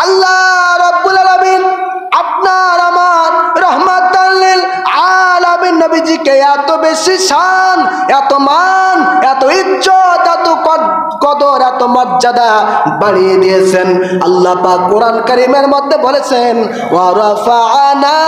আল্লাহ রাব্বুল আলামিন আপনার আমার রাহমাতাল লিল আলামিন নবীজিকে এত বেশি শান, এত মান, এত ইজ্জত, এত কদর, এত মর্যাদা বাড়িয়ে দিয়েছেন। আল্লাহ পাক কোরআন কারীমের মধ্যে বলেছেন ওয়া রাফা'না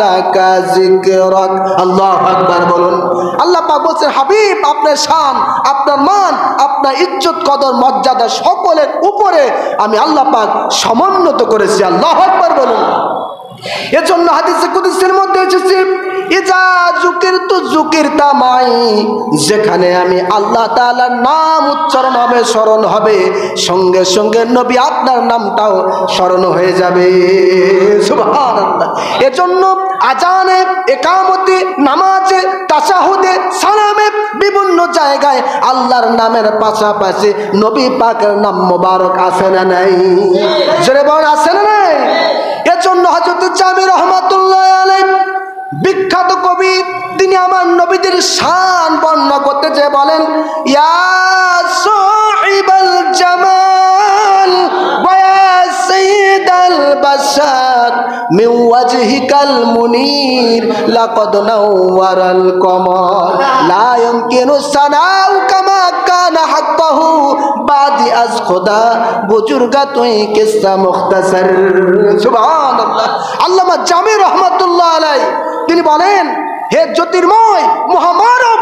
লাকা যিকরাক। আল্লাহু আকবার বলুন। আল্লাহ পাক বলেছেন হাবিব আপনার শান, আপনার মান, আপনার ইজ্জত, কদর, মর্যাদা সকলের উপরে আমি আল্লাহ পাক সমুন্নত করেছি। আল্লাহু আকবার বলুন। এজন্য হাদিসে কুদসির মধ্যে এসেছে ইজা যুকিরতু যুকিরতা মাই, যেখানে আমি আল্লাহ তাআলার নাম উচ্চারণ হবে, স্মরণ হবে, সঙ্গে সঙ্গে নবী আপনার নামটাও স্মরণ হয়ে যাবে। সুবহানাল্লাহ। এজন্য আজানে, ইকামতে, নামাজে, তাশাহুদে, সালামে বিভিন্ন জায়গায় আল্লাহর নামের পাশাপাশি নবী পাকের নাম মোবারক আছে না নাই? জোরে বলেন আছে না নাই? এজন্য হযরত জামি রহমাতুল্লাহ আলাইহি বিখ্যাত কবি, তিনি আমার নবীদের শান বর্ণনা করতে চেয়ে বলেন ইয়া সাহিবাল জামাল ওয়া ইয়া সাইয়্যিদাল বাশার মিন ওয়াজহিকাল মুনির লাকাদ নাওয়ারাল কমর লা ইউমকিনু সানাউ কামা কানা হাক্কাহু বাদি আজ খোদা বুজুর্গা তুই কিসসা মুখতাসার। সুবহানাল্লাহ। আল্লামা জামি রহমাতুল্লাহ আলাইহি তিনি বলেন হে জ্যোতির্ময় মহামানব,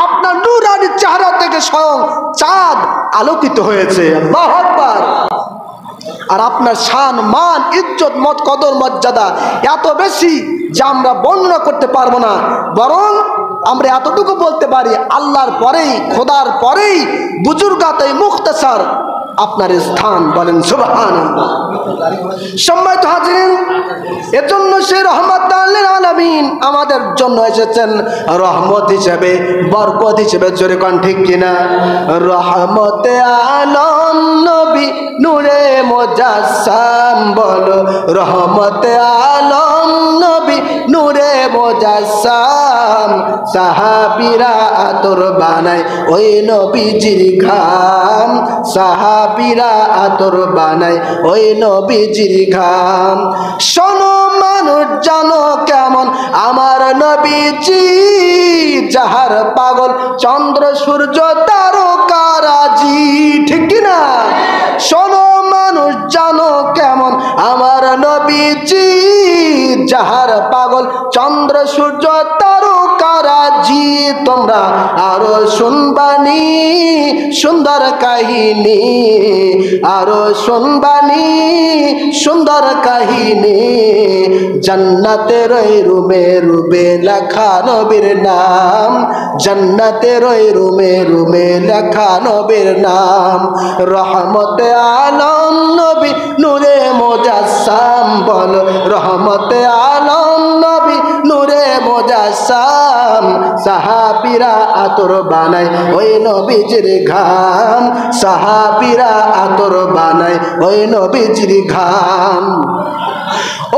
আপনার নূরানি চেহারা থেকে স্বয়ং চাঁদ আলোকিত হয়েছে। আল্লাহু আকবার। আর আপনার শান, মান, ইজ্জত, মত, কদর, মর্যাদা এত বেশি যে আমরা বর্ণনা করতে পারবো না, বরং আমরা এতটুকু বলতে পারি আল্লাহর পরেই, খোদার পরেই বুজুর্গাতে মুখতাসার আপনার স্থান। বলেন সুবহানাল্লাহ। সম্মানিত হাজিরিন, এজন্য সে রহমাতাল লিল আলামিন আমাদের জন্য এসেছেন রহমত হিসেবে, বরকত হিসেবে। জোরে কোন ঠিক কিনা? রহমতে আলম নবী নূরে মুজাসসাম, বলো রহমতে আলম নবী নূরে মুজাসসাম। সাহাবীরা আতর বানায় ওই নবীজির ঘাম, সাহাবীরা আতর বানায় ওই নবীজির ঘাম। শোনো মানুষ জানো কেমন আমার নবীজি, যাহার পাগল চন্দ্র সূর্য তারকারাজি। ঠিক কিনা? শোনো মানুষ জানো কেমন আমার নবীজি, যাহার পাগল চন্দ্র সূর্য তারকারাজি। তোমরা আরো শুনবানি সুন্দর কাহিনী, আরো শুনবানি সুন্দর কাহিনী। জান্নাতের ওই রুমে রুমে লেখা নবীর নাম, জান্নাতের ওই রুমে রুমে লেখা নবীর নাম। রহমতে আলম নবী নূরে মুজাসসাম, বলো রহমতে আলম নবী নূরে মুজাসসাম। সাহাবীরা আতর বানায় ওই নবীজির ঘাম, সাহাবীরা আতর বানায় ওই নবীজির ঘাম।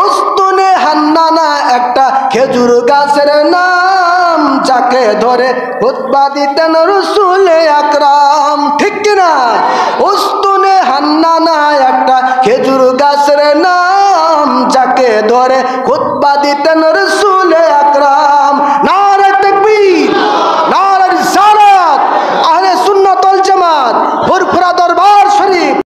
উস্তুনে হান্নানা একটা খেজুর গাছের নাম, যাকে ধরে খুতবা দিতেন রাসূল আকরাম। ঠিক কিনা? উস্তুনে